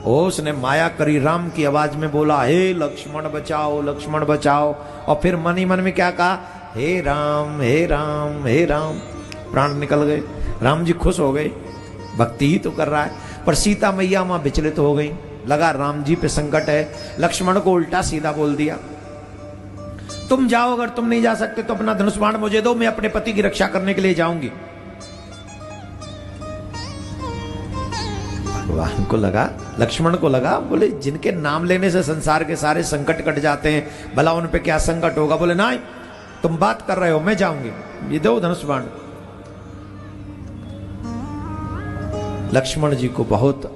उसने माया करी, राम की आवाज में बोला, हे लक्ष्मण बचाओ, लक्ष्मण बचाओ। और फिर मन ही मन में क्या कहा, हे राम हे राम हे राम। प्राण निकल गए। राम जी खुश हो गए, भक्ति ही तो कर रहा है। पर सीता मैया वहां विचलित हो गई, लगा राम जी पे संकट है। लक्ष्मण को उल्टा सीधा बोल दिया, तुम जाओ, अगर तुम नहीं जा सकते तो अपना धनुष बाण मुझे दो, मैं अपने पति की रक्षा करने के लिए जाऊंगी। भगवान को लगा, लक्ष्मण को लगा, बोले जिनके नाम लेने से संसार के सारे संकट कट जाते हैं, भला उन पे क्या संकट होगा। बोले नहीं, तुम बात कर रहे हो, मैं जाऊंगी, ये दो धनुष बाण। लक्ष्मण जी को बहुत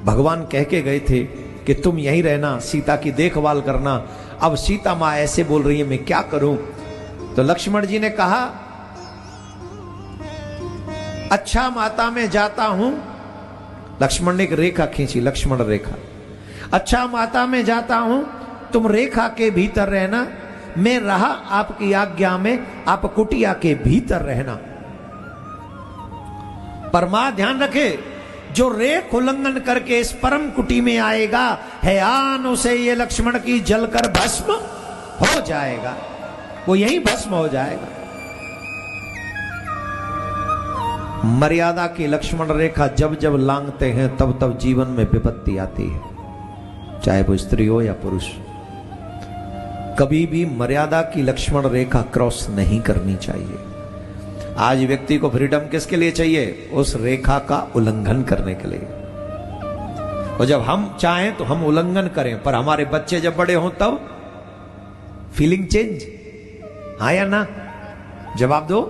भगवान कह के गए थे कि तुम यहीं रहना, सीता की देखभाल करना। अब सीता मां ऐसे बोल रही है, मैं क्या करूं। तो लक्ष्मण जी ने कहा, अच्छा माता मैं जाता हूं। लक्ष्मण ने एक रेखा खींची, लक्ष्मण रेखा। अच्छा माता मैं जाता हूं, तुम रेखा के भीतर रहना, मैं रहा आपकी आज्ञा में, आप कुटिया के भीतर रहना। पर मां ध्यान रखे, जो रेख उल्लंघन करके इस परम कुटी में आएगा, है आन उसे ये लक्ष्मण की जलकर भस्म हो जाएगा, वो यही भस्म हो जाएगा। मर्यादा की लक्ष्मण रेखा जब जब लांघते हैं तब तब जीवन में विपत्ति आती है, चाहे वो स्त्री हो या पुरुष। कभी भी मर्यादा की लक्ष्मण रेखा क्रॉस नहीं करनी चाहिए। आज व्यक्ति को फ्रीडम किसके लिए चाहिए, उस रेखा का उल्लंघन करने के लिए। और जब हम चाहें तो हम उल्लंघन करें, पर हमारे बच्चे जब बड़े हों तब फीलिंग चेंज, हाँ या ना, जवाब दो।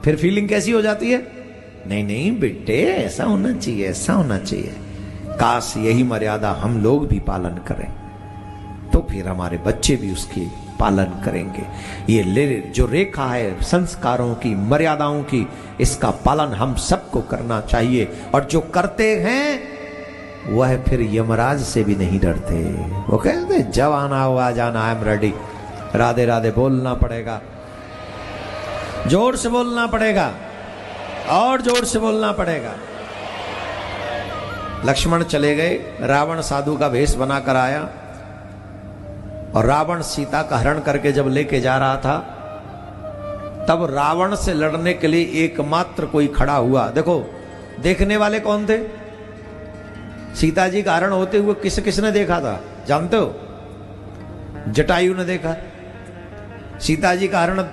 फिर फीलिंग कैसी हो जाती है, नहीं नहीं बेटे ऐसा होना चाहिए, ऐसा होना चाहिए। काश यही मर्यादा हम लोग भी पालन करें, तो फिर हमारे बच्चे भी उसकी पालन करेंगे। ये जो रेखा है संस्कारों की, मर्यादाओं की, इसका पालन हम सबको करना चाहिए। और जो करते हैं वह फिर यमराज से भी नहीं डरते। वो कहते जब आना हुआ जाना, I am ready. Radhe Radhe बोलना पड़ेगा, जोर से बोलना पड़ेगा, और जोर से बोलना पड़ेगा। लक्ष्मण चले गए, रावण साधु का वेश बनाकर आया, और रावण सीता का हरण करके जब लेके जा रहा था, तब रावण से लड़ने के लिए एकमात्र कोई खड़ा हुआ। देखो देखने वाले कौन थे, सीता जी का हरण होते हुए किसने देखा था जानते हो, जटायु ने देखा। सीता जी का हरण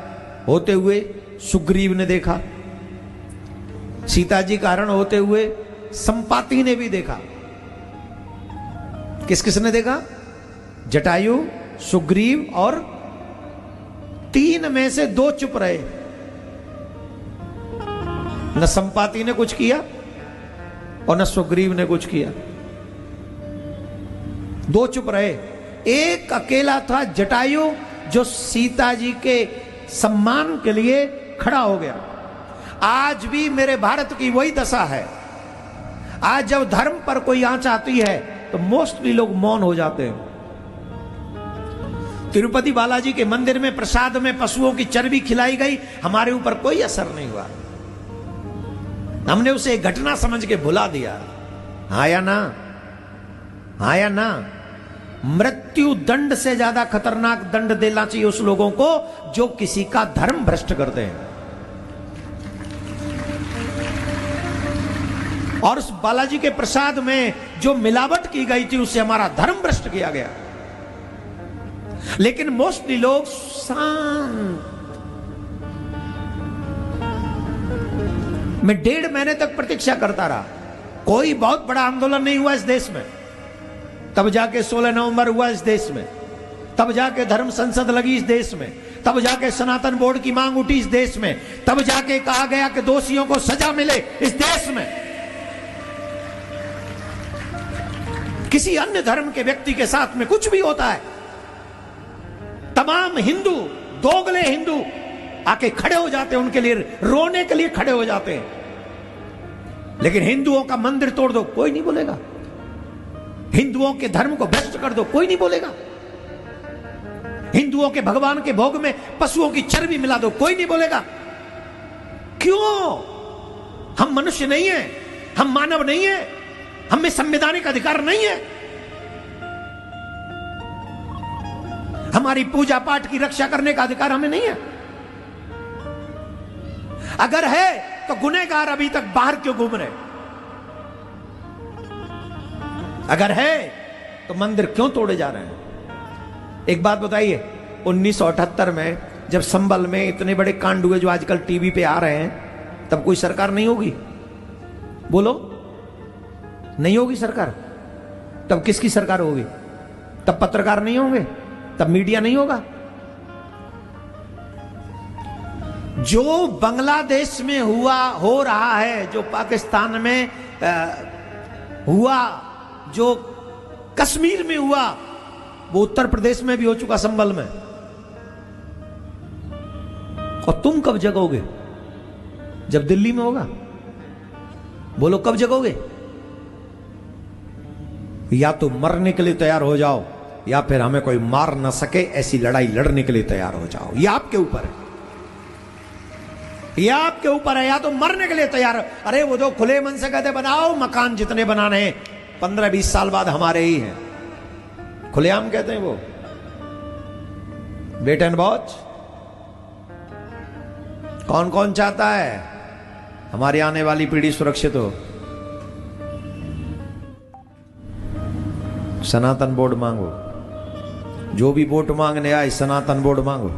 होते हुए सुग्रीव ने देखा। सीता जी का हरण होते हुए संपाति ने भी देखा। किसने देखा, जटायु, सुग्रीव, और तीन में से दो चुप रहे। न संपाति ने कुछ किया और न सुग्रीव ने कुछ किया, दो चुप रहे। एक अकेला था जटायु, जो सीता जी के सम्मान के लिए खड़ा हो गया। आज भी मेरे भारत की वही दशा है। आज जब धर्म पर कोई आंच आती है तो मोस्टली लोग मौन हो जाते हैं। तिरुपति बालाजी के मंदिर में प्रसाद में पशुओं की चर्बी खिलाई गई, हमारे ऊपर कोई असर नहीं हुआ। हमने उसे एक घटना समझ के भुला दिया। हाँ या ना, हाँ या ना। मृत्यु दंड से ज्यादा खतरनाक दंड देना चाहिए उस लोगों को जो किसी का धर्म भ्रष्ट करते हैं। और उस बालाजी के प्रसाद में जो मिलावट की गई थी उससे हमारा धर्म भ्रष्ट किया गया। लेकिन मोस्टली लोग शांत। मैं 1.5 महीने तक प्रतीक्षा करता रहा, कोई बहुत बड़ा आंदोलन नहीं हुआ इस देश में। तब जाके 16 नवंबर हुआ इस देश में, तब जाके धर्म संसद लगी इस देश में, तब जाके सनातन बोर्ड की मांग उठी इस देश में, तब जाके कहा गया कि दोषियों को सजा मिले इस देश में। किसी अन्य धर्म के व्यक्ति के साथ में कुछ भी होता है, तमाम हिंदू, दोगले हिंदू आके खड़े हो जाते हैं, उनके लिए रोने के लिए खड़े हो जाते हैं। लेकिन हिंदुओं का मंदिर तोड़ दो, कोई नहीं बोलेगा। हिंदुओं के धर्म को भ्रष्ट कर दो, कोई नहीं बोलेगा। हिंदुओं के भगवान के भोग में पशुओं की चर्बी मिला दो, कोई नहीं बोलेगा। क्यों? हम मनुष्य नहीं है, हम मानव नहीं है, हमें संवैधानिक अधिकार नहीं है? हमारी पूजा पाठ की रक्षा करने का अधिकार हमें नहीं है? अगर है तो गुनहगार अभी तक बाहर क्यों घूम रहे? अगर है तो मंदिर क्यों तोड़े जा रहे हैं? एक बात बताइए, 1978 में जब संभल में इतने बड़े कांड हुए जो आजकल टीवी पे आ रहे हैं, तब कोई सरकार नहीं होगी? बोलो, नहीं होगी सरकार? तब किसकी सरकार होगी? तब पत्रकार नहीं होंगे? तब मीडिया नहीं होगा? जो बांग्लादेश में हुआ हो रहा है, जो पाकिस्तान में हुआ, जो कश्मीर में हुआ, वो उत्तर प्रदेश में भी हो चुका, संभल में। और तुम कब जगोगे? जब दिल्ली में होगा। बोलो, कब जगोगे? या तो मरने के लिए तैयार हो जाओ, या फिर हमें कोई मार ना सके ऐसी लड़ाई लड़ने के लिए तैयार हो जाओ। यह आपके ऊपर है, यह आपके ऊपर है। या तो मरने के लिए तैयार। अरे वो जो खुले मन से कहते बनाओ मकान जितने बनाने हैं, 15-20 साल बाद हमारे ही हैं, खुलेआम कहते हैं वो। Wait and watch. कौन कौन चाहता है हमारी आने वाली पीढ़ी सुरक्षित हो? सनातन बोर्ड मांगो, जो भी वोट मांगने आए सनातन बोर्ड मांगो।